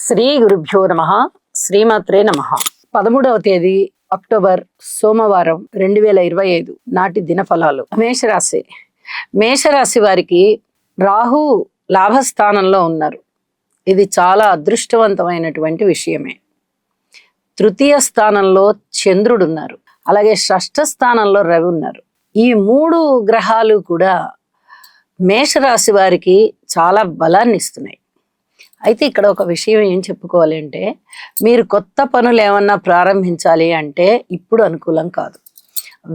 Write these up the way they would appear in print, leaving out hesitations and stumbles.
శ్రీ గురుభ్యో నమః. శ్రీమాత్రే నమః. 13వ తేదీ అక్టోబర్ సోమవారం 2025 నాటి దినఫలాలు. మేషరాశి. మేషరాశి వారికి రాహు లాభస్థానంలో ఉన్నారు. ఇది చాలా అదృష్టవంతమైనటువంటి విషయమే. తృతీయ స్థానంలో చంద్రుడు ఉన్నారు, అలాగే షష్ఠ స్థానంలో రవి ఉన్నారు. ఈ మూడు గ్రహాలు కూడా మేషరాశి వారికి చాలా బలాన్ని ఇస్తున్నాయి. అయితే ఇక్కడ ఒక విషయం ఏం చెప్పుకోవాలి అంటే, మీరు కొత్త పనులు ఏమన్నా ప్రారంభించాలి అంటే ఇప్పుడు అనుకూలం కాదు.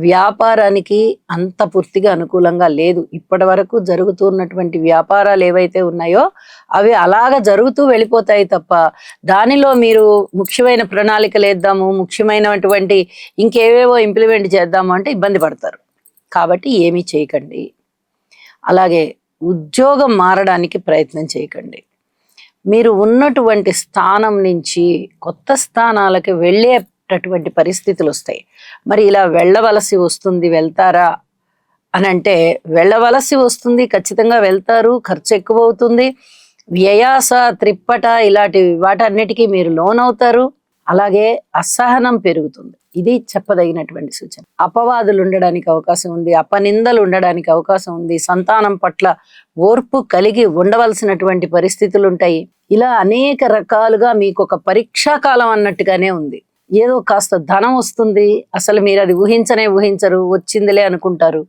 వ్యాపారానికి అంత పూర్తిగా అనుకూలంగా లేదు. ఇప్పటి వరకు జరుగుతున్నటువంటి వ్యాపారాలు ఏవైతే ఉన్నాయో అవి అలాగ జరుగుతూ వెళ్ళిపోతాయి తప్ప, దానిలో మీరు ముఖ్యమైన ప్రణాళికలు వేద్దాము, ముఖ్యమైనటువంటి ఇంకేవేవో ఇంప్లిమెంట్ చేద్దాము అంటే ఇబ్బంది పడతారు. కాబట్టి ఏమీ చేయకండి. అలాగే ఉద్యోగం మారడానికి ప్రయత్నం చేయకండి. మీరు ఉన్నటువంటి స్థానం నుంచి కొత్త స్థానాలకు వెళ్ళేటటువంటి పరిస్థితులు వస్తాయి. మరి ఇలా వెళ్ళవలసి వస్తుంది, వెళ్తారా అని అంటే వెళ్ళవలసి వస్తుంది, ఖచ్చితంగా వెళ్తారు. ఖర్చు ఎక్కువ అవుతుంది, వ్యయాస త్రిప్పట ఇలాంటి వాటన్నిటికీ మీరు లోనవుతారు. అలాగే అసహనం పెరుగుతుంది. ఇది చెప్పదగినటువంటి సూచన. అపవాదులు ఉండడానికి అవకాశం ఉంది, అపనిందలు ఉండడానికి అవకాశం ఉంది, సంతానం పట్ల ఓర్పు కలిగి ఉండవలసినటువంటి పరిస్థితులు ఉంటాయి. ఇలా అనేక రకాలుగా మీకు ఒక పరీక్షాకాలం అన్నట్టుగానే ఉంది. ఏదో కాస్త ధనం వస్తుంది, అసలు మీరు అది ఊహించరు, వచ్చిందిలే అనుకుంటారు.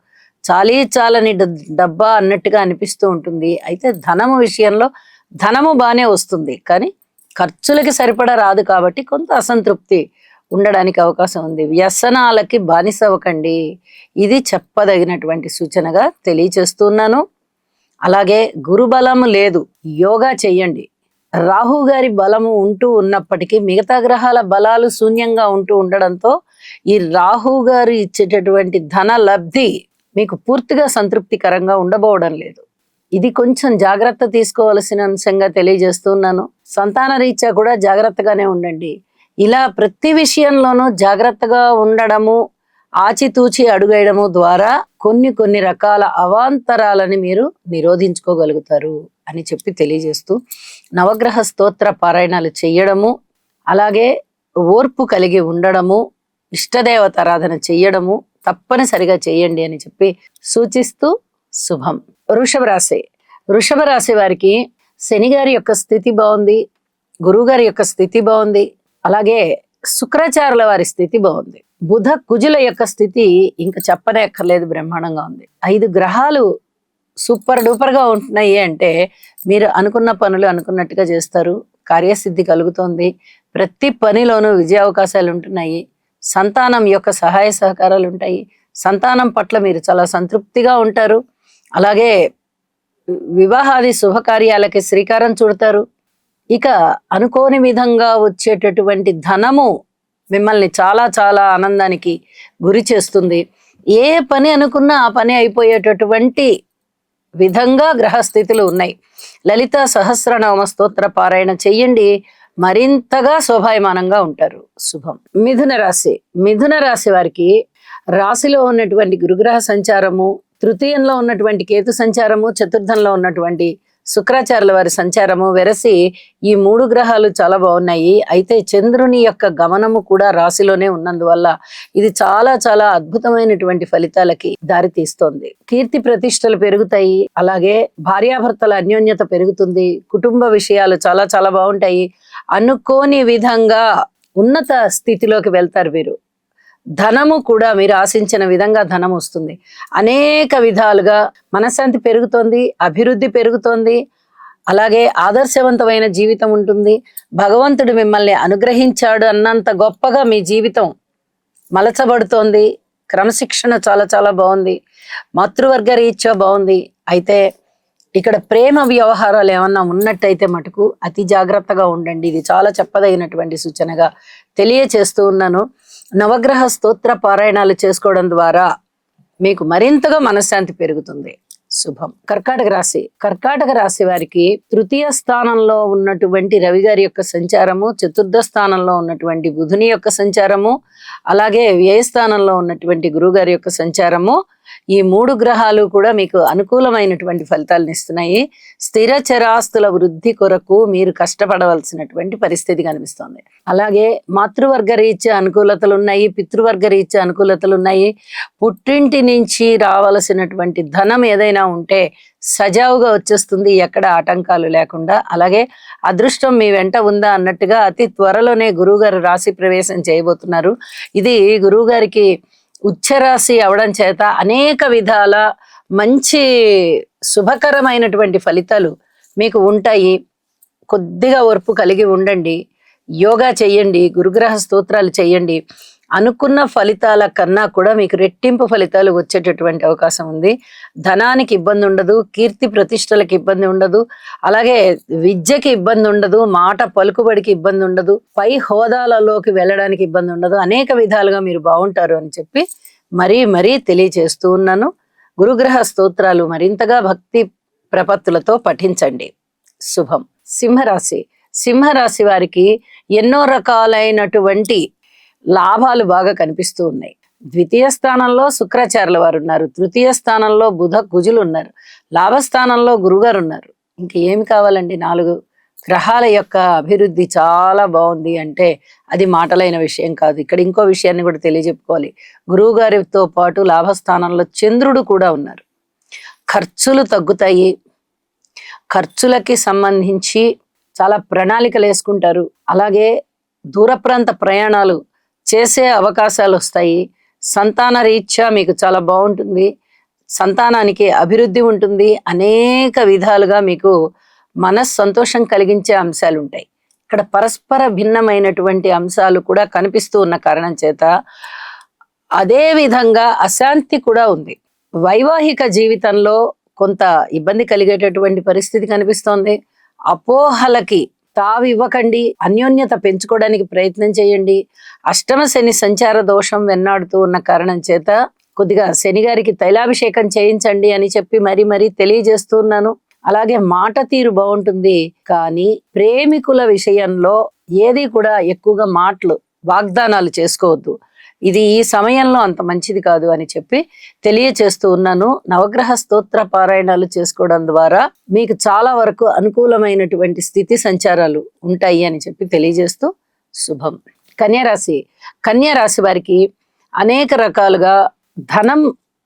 చాలని డబ్బా అన్నట్టుగా అనిపిస్తూ ఉంటుంది. అయితే ధనము విషయంలో ధనము బాగానే వస్తుంది, కానీ ఖర్చులకి సరిపడా రాదు. కాబట్టి కొంత అసంతృప్తి ఉండడానికి అవకాశం ఉంది. వ్యసనాలకి బానిస అవ్వకండి. ఇది చెప్పదగినటువంటి సూచనగా తెలియచేస్తున్నాను. అలాగే గురుబలము లేదు, యోగా చెయ్యండి. రాహు గారి బలము ఉంటూ ఉన్నప్పటికీ మిగతా గ్రహాల బలాలు శూన్యంగా ఉంటూ ఉండడంతో ఈ రాహు గారు ఇచ్చేటటువంటి ధన లబ్ధి మీకు పూర్తిగా సంతృప్తికరంగా ఉండబోవడం లేదు. ఇది కొంచెం జాగ్రత్త తీసుకోవలసిన అంశంగా తెలియజేస్తున్నాను. సంతాన రీత్యా కూడా జాగ్రత్తగానే ఉండండి. ఇలా ప్రతి విషయంలోనూ జాగ్రత్తగా ఉండడము, ఆచితూచి అడుగేయడము ద్వారా కొన్ని రకాల అవాంతరాలని మీరు నిరోధించుకోగలుగుతారు అని చెప్పి తెలియజేస్తూ, నవగ్రహ స్తోత్ర పారాయణాలు చెయ్యడము, అలాగే ఓర్పు కలిగి ఉండడము, ఇష్టదేవత ఆరాధన చెయ్యడము తప్పనిసరిగా చేయండి అని చెప్పి సూచిస్తూ శుభం. వృషభ రాశి. వృషభ రాశి వారికి శని గారి యొక్క స్థితి బాగుంది, గురువు గారి యొక్క స్థితి బాగుంది, అలాగే శుక్రాచార్యుల వారి స్థితి బాగుంది. బుధ కుజుల యొక్క స్థితి ఇంకా చెప్పనే అక్కర్లేదు, బ్రహ్మాండంగా ఉంది. 5 గ్రహాలు సూపర్ డూపర్ గా ఉంటున్నాయి అంటే మీరు అనుకున్న పనులు అనుకున్నట్టుగా చేస్తారు. కార్యసిద్ధి కలుగుతోంది. ప్రతి పనిలోనూ విజయ అవకాశాలు ఉంటున్నాయి. సంతానం యొక్క సహాయ సహకారాలు ఉంటాయి. సంతానం పట్ల మీరు చాలా సంతృప్తిగా ఉంటారు. అలాగే వివాహాది శుభకార్యాలకి శ్రీకారం చుడతారు. ఇక అనుకోని విధంగా వచ్చేటటువంటి ధనము మిమ్మల్ని చాలా ఆనందానికి గురి చేస్తుంది. ఏ పని అనుకున్నా ఆ పని అయిపోయేటటువంటి విధంగా గ్రహస్థితులు ఉన్నాయి. లలిత సహస్రనామ స్తోత్ర పారాయణ చెయ్యండి, మరింతగా శోభాయమానంగా ఉంటారు. శుభం. మిథున రాశి. మిథున రాశి వారికి రాశిలో ఉన్నటువంటి గురుగ్రహ సంచారము, తృతీయంలో ఉన్నటువంటి కేతు సంచారము, చతుర్థంలో ఉన్నటువంటి శుక్రాచార్యుల వారి సంచారము వెరసి ఈ 3 గ్రహాలు చాలా బాగున్నాయి. అయితే చంద్రుని యొక్క గమనము కూడా రాశిలోనే ఉన్నందువల్ల ఇది చాలా అద్భుతమైనటువంటి ఫలితాలకి దారి తీస్తోంది. కీర్తి ప్రతిష్టలు పెరుగుతాయి. అలాగే భార్యాభర్తల అన్యోన్యత పెరుగుతుంది. కుటుంబ విషయాలు చాలా బాగుంటాయి. అనుకోని విధంగా ఉన్నత స్థితిలోకి వెళ్తారు మీరు. ధనము కూడా మీరు ఆశించిన విధంగా ధనం వస్తుంది. అనేక విధాలుగా మనశ్శాంతి పెరుగుతోంది, అభివృద్ధి పెరుగుతోంది. అలాగే ఆదర్శవంతమైన జీవితం ఉంటుంది. భగవంతుడు మిమ్మల్ని అనుగ్రహించాడు అన్నంత గొప్పగా మీ జీవితం మలచబడుతోంది. క్రమశిక్షణ చాలా బాగుంది. మాతృవర్గ రీత్యా బాగుంది. అయితే ఇక్కడ ప్రేమ వ్యవహారాలు ఏమన్నా ఉన్నట్టయితే మటుకు అతి జాగ్రత్తగా ఉండండి. ఇది చాలా చెప్పదగినటువంటి సూచనగా తెలియచేస్తూ ఉన్నాను. నవగ్రహ స్తోత్ర పారాయణాలు చేసుకోవడం ద్వారా మీకు మరింతగా మనశ్శాంతి పెరుగుతుంది. శుభం. కర్కాటక రాశి. కర్కాటక రాశి వారికి తృతీయ స్థానంలో ఉన్నటువంటి రవి గారి యొక్క సంచారము, చతుర్థ స్థానంలో ఉన్నటువంటి బుధుని యొక్క సంచారము, అలాగే వ్యయ స్థానంలో ఉన్నటువంటి గురువు గారి యొక్క సంచారము ఈ 3 గ్రహాలు కూడా మీకు అనుకూలమైనటువంటి ఫలితాలను ఇస్తున్నాయి. స్థిర చరాస్తుల వృద్ధి కొరకు మీరు కష్టపడవలసినటువంటి పరిస్థితి కనిపిస్తుంది. అలాగే మాతృవర్గ రీత్యా అనుకూలతలు ఉన్నాయి, పితృవర్గ రీత్యా అనుకూలతలు ఉన్నాయి. పుట్టింటి నుంచి రావలసినటువంటి ధనం ఏదైనా ఉంటే సజావుగా వచ్చేస్తుంది, ఎక్కడ ఆటంకాలు లేకుండా. అలాగే అదృష్టం మీ వెంట ఉందా అన్నట్టుగా అతి త్వరలోనే గురువుగారు రాశి ప్రవేశం చేయబోతున్నారు. ఇది గురువుగారికి ఉచ్చరాశి అవడం చేత అనేక విధాల మంచి శుభకరమైనటువంటి ఫలితాలు మీకు ఉంటాయి. కొద్దిగా ఓర్పు కలిగి ఉండండి, యోగా చెయ్యండి, గురుగ్రహ స్తోత్రాలు చెయ్యండి. అనుకున్న ఫలితాల కన్నా కూడా మీకు రెట్టింపు ఫలితాలు వచ్చేటటువంటి అవకాశం ఉంది. ధనానికి ఇబ్బంది ఉండదు, కీర్తి ప్రతిష్టలకు ఇబ్బంది ఉండదు, అలాగే విద్యకి ఇబ్బంది ఉండదు, మాట పలుకుబడికి ఇబ్బంది ఉండదు, పై హోదాలలోకి వెళ్ళడానికి ఇబ్బంది ఉండదు. అనేక విధాలుగా మీరు బాగుంటారు అని చెప్పి మరీ తెలియచేస్తూ ఉన్నాను. గురుగ్రహ స్తోత్రాలు మరింతగా భక్తి ప్రపత్తులతో పఠించండి. శుభం. సింహరాశి వారికి ఎన్నో రకాలైనటువంటి లాభాలు బాగా కనిపిస్తూ ఉన్నాయి. ద్వితీయ స్థానంలో శుక్రాచార్యుల వారు ఉన్నారు, తృతీయ స్థానంలో బుధ కుజులు ఉన్నారు, లాభస్థానంలో గురుగారు ఉన్నారు. ఇంక ఏమి కావాలండి? 4 గ్రహాల యొక్క అభివృద్ధి చాలా బాగుంది అంటే అది మాటలైన విషయం కాదు. ఇక్కడ ఇంకో విషయాన్ని కూడా తెలియజెప్పుకోవాలి. గురువు గారితో పాటు లాభస్థానంలో చంద్రుడు కూడా ఉన్నారు. ఖర్చులు తగ్గుతాయి. ఖర్చులకి సంబంధించి చాలా ప్రణాళికలు వేసుకుంటారు. అలాగే దూర ప్రాంత ప్రయాణాలు చేసే అవకాశాలు వస్తాయి. సంతాన రీత్యా మీకు చాలా బాగుంటుంది, సంతానానికి అభివృద్ధి ఉంటుంది. అనేక విధాలుగా మీకు సంతోషం కలిగించే అంశాలు ఉంటాయి. ఇక్కడ పరస్పర భిన్నమైనటువంటి అంశాలు కూడా కనిపిస్తూ ఉన్న కారణం చేత అదే విధంగా అశాంతి కూడా ఉంది. వైవాహిక జీవితంలో కొంత ఇబ్బంది కలిగేటటువంటి పరిస్థితి కనిపిస్తోంది. అపోహలకి తావివ్వకండి, అన్యోన్యత పెంచుకోవడానికి ప్రయత్నం చేయండి. అష్టమ శని సంచార దోషం వెన్నాడుతూ ఉన్న కారణం చేత కొద్దిగా శని గారికి తైలాభిషేకం చేయించండి అని చెప్పి మరీ తెలియజేస్తూ ఉన్నాను. అలాగే మాట తీరు బాగుంటుంది, కానీ ప్రేమికుల విషయంలో ఏది కూడా ఎక్కువగా వాగ్దానాలు చేసుకోవద్దు. ఇది ఈ సమయంలో అంత మంచిది కాదు అని చెప్పి తెలియచేస్తూ ఉన్నాను. నవగ్రహ స్తోత్ర పారాయణాలు చేసుకోవడం ద్వారా మీకు చాలా వరకు అనుకూలమైనటువంటి స్థితి సంచారాలు ఉంటాయి అని చెప్పి తెలియజేస్తూ శుభం. కన్యారాశి వారికి అనేక రకాలుగా ధనం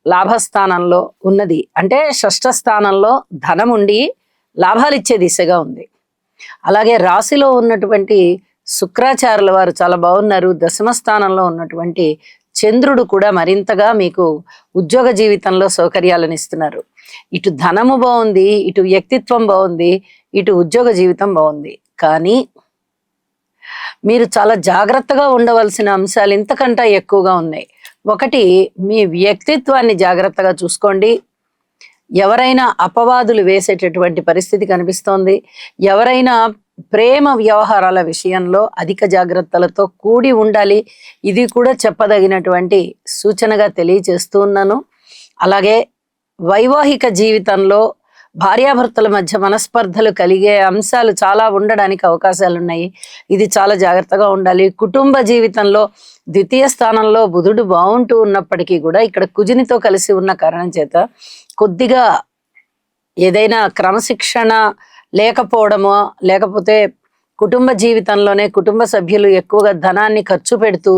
లాభస్థానంలో ఉన్నది, అంటే షష్ఠ స్థానంలో ధనం ఉండి లాభాలు ఇచ్చే దిశగా ఉంది. అలాగే రాశిలో ఉన్నటువంటి శుక్రాచార్యుల వారు చాలా బాగున్నారు. దశమ స్థానంలో ఉన్నటువంటి చంద్రుడు కూడా మరింతగా మీకు ఉద్యోగ జీవితంలో సౌకర్యాలను ఇస్తున్నారు. ఇటు ధనము బాగుంది, ఇటు వ్యక్తిత్వం బాగుంది, ఇటు ఉద్యోగ జీవితం బాగుంది. కానీ మీరు చాలా జాగ్రత్తగా ఉండవలసిన అంశాలు ఇంతకంటే ఎక్కువగా ఉన్నాయి. ఒకటి, మీ వ్యక్తిత్వాన్ని జాగ్రత్తగా చూసుకోండి. ఎవరైనా అపవాదులు వేసేటటువంటి పరిస్థితి కనిపిస్తోంది. ఎవరైనా ప్రేమ వ్యవహారాల విషయంలో అధిక జాగ్రత్తలతో కూడి ఉండాలి. ఇది కూడా చెప్పదగినటువంటి సూచనగా తెలియజేస్తూ ఉన్నాను. అలాగే వైవాహిక జీవితంలో భార్యాభర్తల మధ్య మనస్పర్ధలు కలిగే అంశాలు చాలా ఉండడానికి అవకాశాలు ఉన్నాయి. ఇది చాలా జాగ్రత్తగా ఉండాలి. కుటుంబ జీవితంలో ద్వితీయ స్థానంలో బుధుడు బాగుంటూ ఉన్నప్పటికీ కూడా ఇక్కడ కుజునితో కలిసి ఉన్న కారణం చేత కొద్దిగా ఏదైనా క్రమశిక్షణ లేకపోవడమో, లేకపోతే కుటుంబ జీవితంలోనే కుటుంబ సభ్యులు ఎక్కువగా ధనాన్ని ఖర్చు పెడుతూ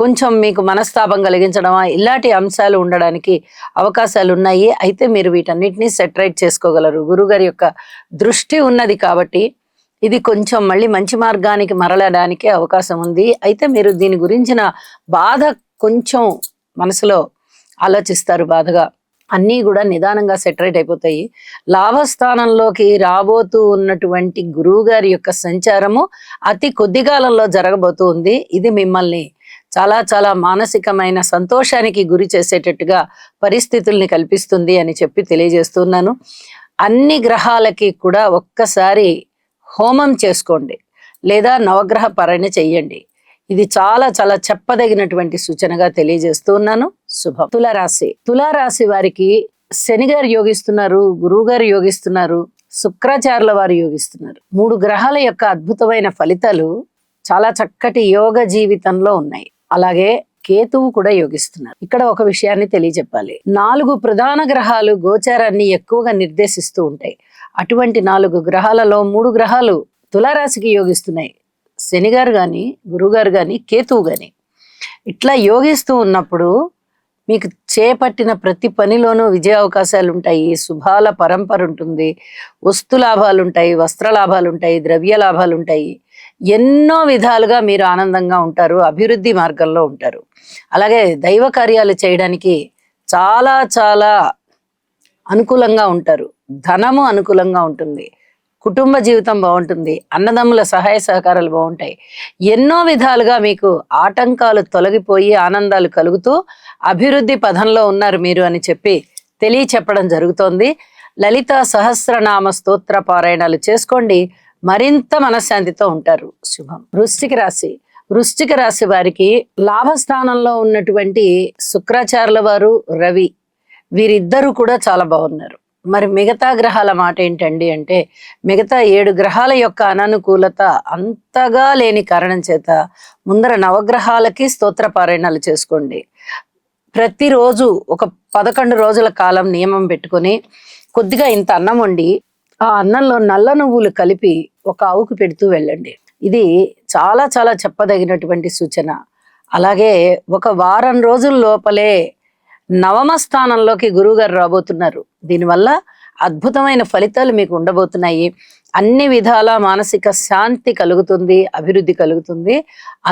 కొంచెం మీకు మనస్తాపం కలిగించడమా, ఇలాంటి అంశాలు ఉండడానికి అవకాశాలు ఉన్నాయి. అయితే మీరు వీటన్నిటినీ సెటరైట్ చేసుకోగలరు. గురుగారి యొక్క దృష్టి ఉన్నది కాబట్టి ఇది కొంచెం మళ్ళీ మంచి మార్గానికి మరలడానికి అవకాశం ఉంది. అయితే మీరు దీని గురించిన బాధ కొంచెం మనసులో ఆలోచిస్తారు. బాధగా అన్నీ కూడా నిదానంగా సెటరేట్ అయిపోతాయి. లాభస్థానంలోకి రాబోతూ ఉన్నటువంటి గురువు గారి యొక్క సంచారము అతి కొద్ది కాలంలో జరగబోతూ ఉంది. ఇది మిమ్మల్ని చాలా చాలా మానసికమైన సంతోషానికి గురి చేసేటట్టుగా పరిస్థితుల్ని కల్పిస్తుంది అని చెప్పి తెలియజేస్తున్నాను. అన్ని గ్రహాలకి కూడా ఒక్కసారి హోమం చేసుకోండి, లేదా నవగ్రహ పారాయణ చెయ్యండి. ఇది చాలా చాలా చెప్పదగినటువంటి సూచనగా తెలియజేస్తూ ఉన్నాను. శుభం. తులారాశి వారికి శని గారు యోగిస్తున్నారు, గురువు గారు యోగిస్తున్నారు, శుక్రాచార్యుల వారు యోగిస్తున్నారు. 3 గ్రహాల యొక్క అద్భుతమైన ఫలితాలు చాలా చక్కటి యోగ జీవితంలో ఉన్నాయి. అలాగే కేతువు కూడా యోగిస్తున్నారు. ఇక్కడ ఒక విషయాన్ని తెలియజెప్పాలి. 4 ప్రధాన గ్రహాలు గోచారాన్ని ఎక్కువగా నిర్దేశిస్తూ ఉంటాయి. అటువంటి 4 గ్రహాలలో 3 గ్రహాలు తులారాశికి యోగిస్తున్నాయి. శని గారు కానీ, గురువు గారు కానీ, కేతువు కానీ. ఇట్లా యోగిస్తూ ఉన్నప్పుడు మీకు చేపట్టిన ప్రతి పనిలోనూ విజయ అవకాశాలు ఉంటాయి, శుభాల పరంపర ఉంటుంది, వస్తు లాభాలు ఉంటాయి, వస్త్ర లాభాలు ఉంటాయి, ద్రవ్య లాభాలు ఉంటాయి. ఎన్నో విధాలుగా మీరు ఆనందంగా ఉంటారు, అభివృద్ధి మార్గంలో ఉంటారు. అలాగే దైవ కార్యాలు చేయడానికి చాలా చాలా అనుకూలంగా ఉంటారు. ధనము అనుకూలంగా ఉంటుంది, కుటుంబ జీవితం బాగుంటుంది, అన్నదమ్ముల సహాయ సహకారాలు బాగుంటాయి. ఎన్నో విధాలుగా మీకు ఆటంకాలు తొలగిపోయి ఆనందాలు కలుగుతూ అభివృద్ధి పదంలో ఉన్నారు మీరు అని చెప్పి తెలియచెప్పడం జరుగుతోంది. లలిత సహస్రనామ స్తోత్ర పారాయణాలు చేసుకోండి, మరింత మనశ్శాంతితో ఉంటారు. శుభం. వృశ్చిక రాశి వారికి లాభస్థానంలో ఉన్నటువంటి శుక్రాచార్యుల వారు, రవి, వీరిద్దరూ కూడా చాలా బాగున్నారు. మరి మిగతా గ్రహాల మాట ఏంటండి అంటే, మిగతా 7 గ్రహాల యొక్క అననుకూలత అంతగా లేని కారణం చేత ముందర నవగ్రహాలకి స్తోత్ర పారాయణాలు చేసుకోండి. ప్రతిరోజు ఒక 11 రోజుల కాలం నియమం పెట్టుకొని కొద్దిగా ఇంత అన్నం వండి ఆ అన్నంలో నల్ల నువ్వులు కలిపి ఒక ఆవుకు పెడుతూ వెళ్ళండి. ఇది చాలా చాలా చెప్పదగినటువంటి సూచన. అలాగే ఒక వారం రోజుల లోపలే నవమ స్థానంలోకి గురువుగారు రాబోతున్నారు. దీనివల్ల అద్భుతమైన ఫలితాలు మీకు ఉండబోతున్నాయి. అన్ని విధాల మానసిక శాంతి కలుగుతుంది, అభివృద్ధి కలుగుతుంది.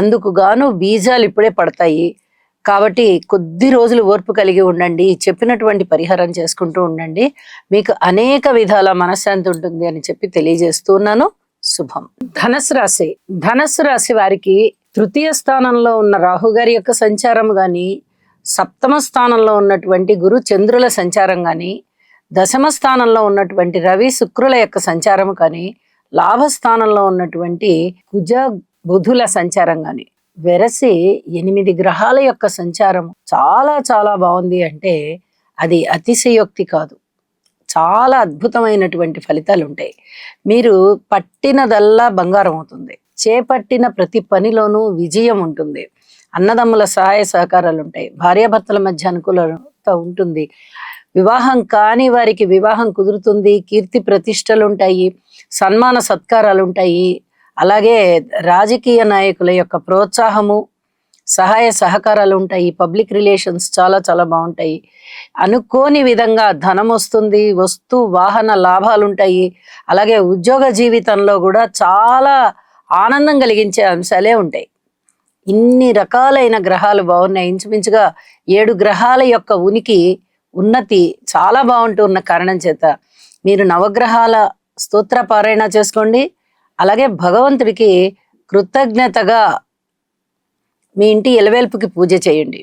అందుకు గాను బీజాలు ఇప్పుడే పడతాయి. కాబట్టి కొద్ది రోజులు ఓర్పు కలిగి ఉండండి, చెప్పినటువంటి పరిహారం చేసుకుంటూ ఉండండి, మీకు అనేక విధాల మనశ్శాంతి ఉంటుంది అని చెప్పి తెలియజేస్తున్నాను. శుభం. ధనస్సు రాశి వారికి తృతీయ స్థానంలో ఉన్న రాహు గారి యొక్క సంచారం గాని, సప్తమ స్థానంలో ఉన్నటువంటి గురు చంద్రుల సంచారం కానీ, దశమ స్థానంలో ఉన్నటువంటి రవి శుక్రుల యొక్క సంచారం కానీ, లాభస్థానంలో ఉన్నటువంటి కుజ బుధుల సంచారం కానీ, వెరసి 8 గ్రహాల యొక్క సంచారం చాలా చాలా బాగుంది అంటే అది అతిశయోక్తి కాదు. చాలా అద్భుతమైనటువంటి ఫలితాలు ఉంటాయి. మీరు పట్టినదల్లా బంగారం అవుతుంది. చేపట్టిన ప్రతి పనిలోనూ విజయం ఉంటుంది. అన్నదమ్ముల సహాయ సహకారాలు ఉంటాయి. భార్యాభర్తల మధ్య అనుకూలత ఉంటుంది. వివాహం కాని వారికి వివాహం కుదురుతుంది. కీర్తి ప్రతిష్టలు ఉంటాయి, సన్మాన సత్కారాలు ఉంటాయి. అలాగే రాజకీయ నాయకుల యొక్క ప్రోత్సాహము, సహాయ సహకారాలు ఉంటాయి. పబ్లిక్ రిలేషన్స్ చాలా చాలా బాగుంటాయి. అనుకోని విధంగా ధనం వస్తుంది, వస్తు వాహన లాభాలు ఉంటాయి. అలాగే ఉద్యోగ జీవితంలో కూడా చాలా ఆనందం కలిగించే అంశాలే ఉంటాయి. ఇన్ని రకాలైన గ్రహాలు బాగున్నాయి. ఇంచుమించుగా 7 గ్రహాల యొక్క ఉన్నతి చాలా బాగుంటున్న కారణం చేత మీరు నవగ్రహాల స్తోత్ర పారాయణ చేసుకోండి. అలాగే భగవంతుడికి కృతజ్ఞతగా మీ ఇంటి ఎలవేల్పుకి పూజ చేయండి.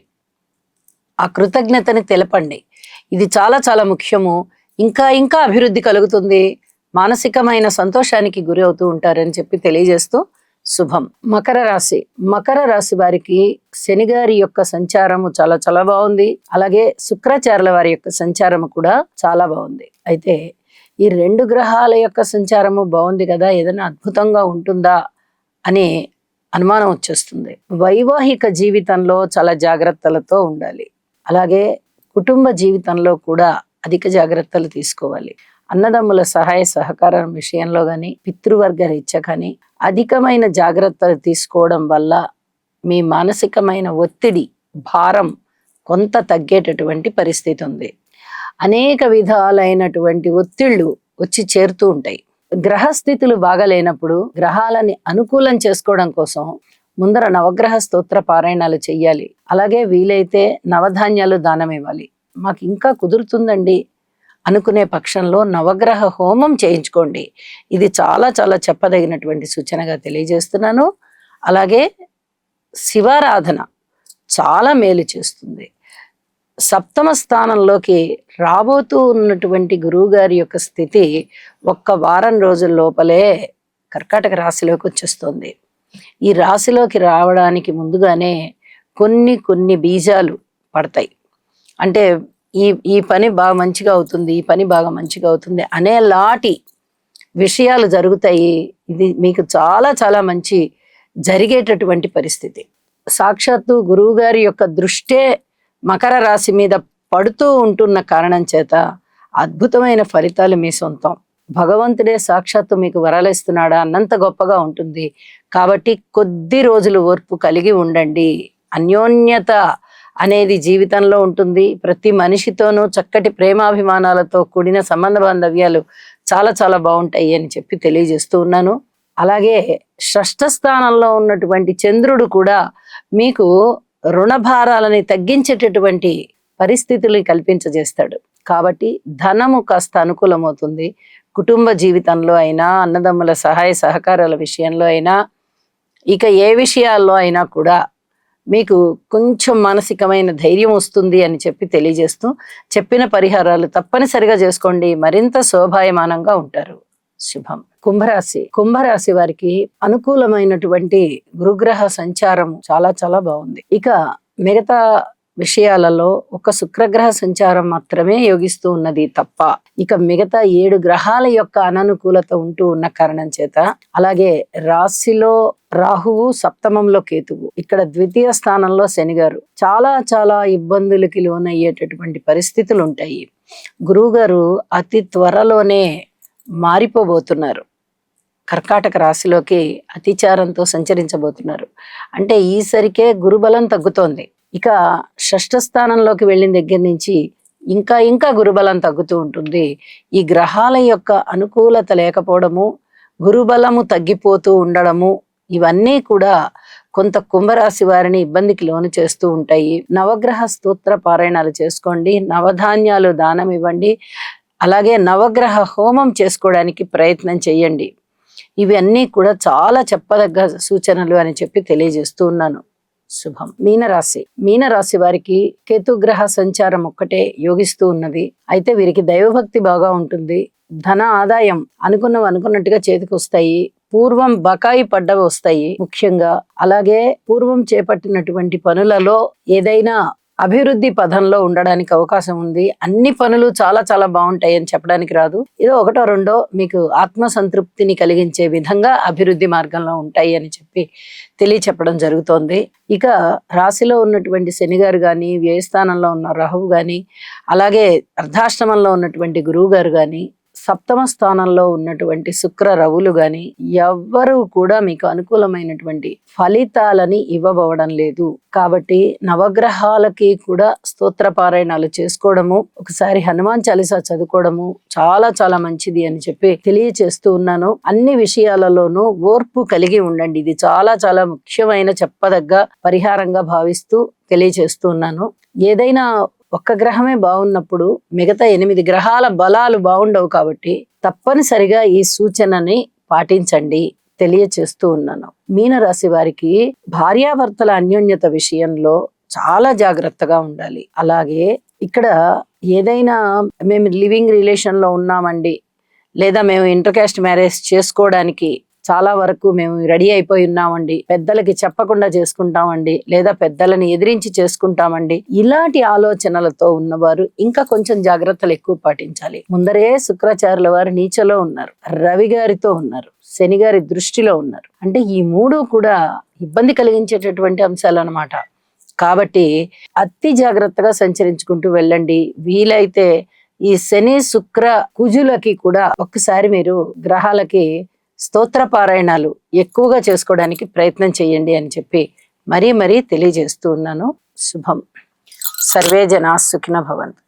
ఆ కృతజ్ఞతని తెలపండి. ఇది చాలా చాలా ముఖ్యము. ఇంకా ఇంకా అభివృద్ధి కలుగుతుంది, మానసికమైన సంతోషానికి గురి అవుతూ ఉంటారని చెప్పి తెలియజేస్తూ శుభం. మకర రాశి వారికి శని గారి యొక్క సంచారము చాలా చాలా బాగుంది. అలాగే శుక్రాచార్యుల వారి యొక్క సంచారము కూడా చాలా బాగుంది. అయితే ఈ 2 గ్రహాల యొక్క సంచారము బాగుంది కదా, ఏదైనా అద్భుతంగా ఉంటుందా అనే అనుమానం వచ్చేస్తుంది. వైవాహిక జీవితంలో చాలా జాగ్రత్తలతో ఉండాలి. అలాగే కుటుంబ జీవితంలో కూడా అధిక జాగ్రత్తలు తీసుకోవాలి. అన్నదమ్ముల సహాయ సహకారం విషయంలో కానీ, పితృవర్గ రీత్యా కానీ అధికమైన జాగ్రత్తలు తీసుకోవడం వల్ల మీ మానసికమైన ఒత్తిడి, భారం కొంత తగ్గేటటువంటి పరిస్థితి ఉంది. అనేక విధాలైనటువంటి ఒత్తిళ్లు వచ్చి చేరుతూ ఉంటాయి. గ్రహస్థితులు బాగలేనప్పుడు గ్రహాలని అనుకూలం చేసుకోవడం కోసం ముందర నవగ్రహ స్తోత్ర పారాయణాలు చెయ్యాలి. అలాగే వీలైతే నవధాన్యాలు దానం ఇవ్వాలి. మాకు ఇంకా కుదురుతుందండి అనుకునే పక్షంలో నవగ్రహ హోమం చేయించుకోండి. ఇది చాలా చాలా చెప్పదగినటువంటి సూచనగా తెలియజేస్తున్నాను. అలాగే శివారాధన చాలా మేలు చేస్తుంది. సప్తమ స్థానంలోకి రాబోతూ ఉన్నటువంటి గురువు గారి యొక్క స్థితి ఒక్క వారం రోజుల లోపలే కర్కాటక రాశిలోకి వచ్చేస్తుంది. ఈ రాశిలోకి రావడానికి ముందుగానే కొన్ని బీజాలు పడతాయి. అంటే ఈ పని బాగా మంచిగా అవుతుంది, ఈ పని బాగా మంచిగా అవుతుంది అనేలాంటి విషయాలు జరుగుతాయి. ఇది మీకు చాలా చాలా మంచి జరిగేటటువంటి పరిస్థితి. సాక్షాత్తు గురువు గారి యొక్క దృష్టే మకర రాశి మీద పడుతూ ఉంటున్న కారణం చేత అద్భుతమైన ఫలితాలు మీ సొంతం. భగవంతుడే సాక్షాత్తు మీకు వరాలిస్తున్నాడా అన్నంత గొప్పగా ఉంటుంది. కాబట్టి కొద్ది రోజులు ఓర్పు కలిగి ఉండండి. అన్యోన్యత అనేది జీవితంలో ఉంటుంది. ప్రతి మనిషితోనూ చక్కటి ప్రేమాభిమానాలతో కూడిన సంబంధ బాంధవ్యాలు చాలా చాలా బాగుంటాయి అని చెప్పి తెలియజేస్తూ ఉన్నాను. అలాగే షష్ఠ స్థానంలో ఉన్నటువంటి చంద్రుడు కూడా మీకు రుణభారాలని తగ్గించేటటువంటి పరిస్థితుల్ని కల్పించజేస్తాడు. కాబట్టి ధనము కాస్త అనుకూలమవుతుంది. కుటుంబ జీవితంలో అయినా, అన్నదమ్ముల సహాయ సహకారాల విషయంలో అయినా, ఇక ఏ విషయాల్లో అయినా కూడా మీకు కొంచెం మానసికమైన ధైర్యం వస్తుంది అని చెప్పి తెలియజేస్తూ, చెప్పిన పరిహారాలు తప్పనిసరిగా చేసుకోండి. మరింత శోభాయమానంగా ఉంటారు. శుభం. కుంభరాశి వారికి అనుకూలమైనటువంటి గురుగ్రహ సంచారం చాలా చాలా బాగుంది. ఇక మిగతా విషయాలలో ఒక శుక్రగ్రహ సంచారం మాత్రమే యోగిస్తూ ఉన్నది తప్ప ఇక మిగతా 7 గ్రహాల యొక్క అననుకూలత ఉంటూ ఉన్న కారణం చేత, అలాగే రాశిలో రాహువు, సప్తమంలో కేతువు, ఇక్కడ ద్వితీయ స్థానంలో శనిగారు చాలా చాలా ఇబ్బందులకి లోనయ్యేటటువంటి పరిస్థితులు ఉంటాయి. గురువు గారు అతి త్వరలోనే మారిపోబోతున్నారు. కర్కాటక రాశిలోకి అతిచారంతో సంచరించబోతున్నారు. అంటే ఈసరికే గురుబలం తగ్గుతోంది. ఇక షష్ఠ స్థానంలోకి వెళ్ళిన దగ్గర నుంచి ఇంకా ఇంకా గురుబలం తగ్గుతూ ఉంటుంది. ఈ గ్రహాల యొక్క అనుకూలత లేకపోవడము, గురుబలము తగ్గిపోతూ ఉండడము, ఇవన్నీ కూడా కొంత కుంభరాశి వారిని ఇబ్బందికి లోను చేస్తూ ఉంటాయి. నవగ్రహ స్తోత్ర పారాయణాలు చేసుకోండి, నవధాన్యాలు దానం ఇవ్వండి, అలాగే నవగ్రహ హోమం చేసుకోవడానికి ప్రయత్నం చేయండి. ఇవన్నీ కూడా చాలా చెప్పదగ్గ సూచనలు అని చెప్పి తెలియజేస్తూ ఉన్నాను. శుభం. మీనరాశి వారికి కేతుగ్రహ సంచారం ఒక్కటే యోగిస్తూ ఉన్నది. అయితే వీరికి దైవభక్తి బాగా ఉంటుంది. ధన ఆదాయం అనుకున్నట్టుగా చేతికి వస్తాయి. పూర్వం బకాయి పడ్డవి వస్తాయి ముఖ్యంగా. అలాగే పూర్వం చేపట్టినటువంటి పనులలో ఏదైనా అభివృద్ధి పదంలో ఉండడానికి అవకాశం ఉంది. అన్ని పనులు చాలా చాలా బాగుంటాయి అని చెప్పడానికి రాదు. ఏదో ఒకటో రెండో మీకు ఆత్మసంతృప్తిని కలిగించే విధంగా అభివృద్ధి మార్గంలో ఉంటాయి అని చెప్పి తెలియచెప్పడం జరుగుతోంది. ఇక రాశిలో ఉన్నటువంటి శనిగారు కానీ, వ్యయస్థానంలో ఉన్న రాహువు కానీ, అలాగే అర్ధాష్టమంలో ఉన్నటువంటి గురువు గారు కానీ, సప్తమ స్థానంలో ఉన్నటువంటి శుక్ర రవులు గాని ఎవ్వరూ కూడా మీకు అనుకూలమైనటువంటి ఫలితాలని ఇవ్వబోవడం లేదు. కాబట్టి నవగ్రహాలకి కూడా స్తోత్ర పారాయణాలు చేసుకోవడము, ఒకసారి హనుమాన్ చాలీసా చదువుకోవడము చాలా చాలా మంచిది అని చెప్పి తెలియచేస్తూ ఉన్నాను. అన్ని విషయాలలోనూ ఓర్పు కలిగి ఉండండి. ఇది చాలా చాలా ముఖ్యమైన చెప్పదగ్గ పరిహారంగా భావిస్తూ తెలియచేస్తూ ఉన్నాను. ఏదైనా ఒక్క గ్రహమే బాగున్నప్పుడు మిగతా 8 గ్రహాల బలాలు బాగుండవు. కాబట్టి తప్పనిసరిగా ఈ సూచనని పాటించండి తెలియచేస్తూ ఉన్నాను. మీనరాశి వారికి భార్యాభర్తల అన్యోన్యత విషయంలో చాలా జాగ్రత్తగా ఉండాలి. అలాగే ఇక్కడ ఏదైనా మేము లివింగ్ రిలేషన్ లో ఉన్నామండి, లేదా మేము ఇంటర్ కాస్ట్ మ్యారేజ్ చేసుకోవడానికి చాలా వరకు మేము రెడీ అయిపోయి ఉన్నామండి, పెద్దలకి చెప్పకుండా చేసుకుంటామండి, లేదా పెద్దలని ఎదిరించి చేసుకుంటామండి, ఇలాంటి ఆలోచనలతో ఉన్నవారు ఇంకా కొంచెం జాగ్రత్తలు ఎక్కువ పాటించాలి. ముందరే శుక్రాచార్యుల వారు నీచలో ఉన్నారు, రవి గారితో ఉన్నారు, శని గారి దృష్టిలో ఉన్నారు. అంటే ఈ 3 కూడా ఇబ్బంది కలిగించేటటువంటి అంశాలు అన్నమాట. కాబట్టి అతి జాగ్రత్తగా సంచరించుకుంటూ వెళ్ళండి. వీలైతే ఈ శని శుక్ర కుజులకి కూడా ఒక్కసారి మీరు గ్రహాలకి స్తోత్ర పారాయణాలు ఎక్కువగా చేసుకోవడానికి ప్రయత్నం చేయండి అని చెప్పి మరీ తెలియజేస్తూ ఉన్నాను. శుభం. సర్వే జనా సుఖినో భవంతు.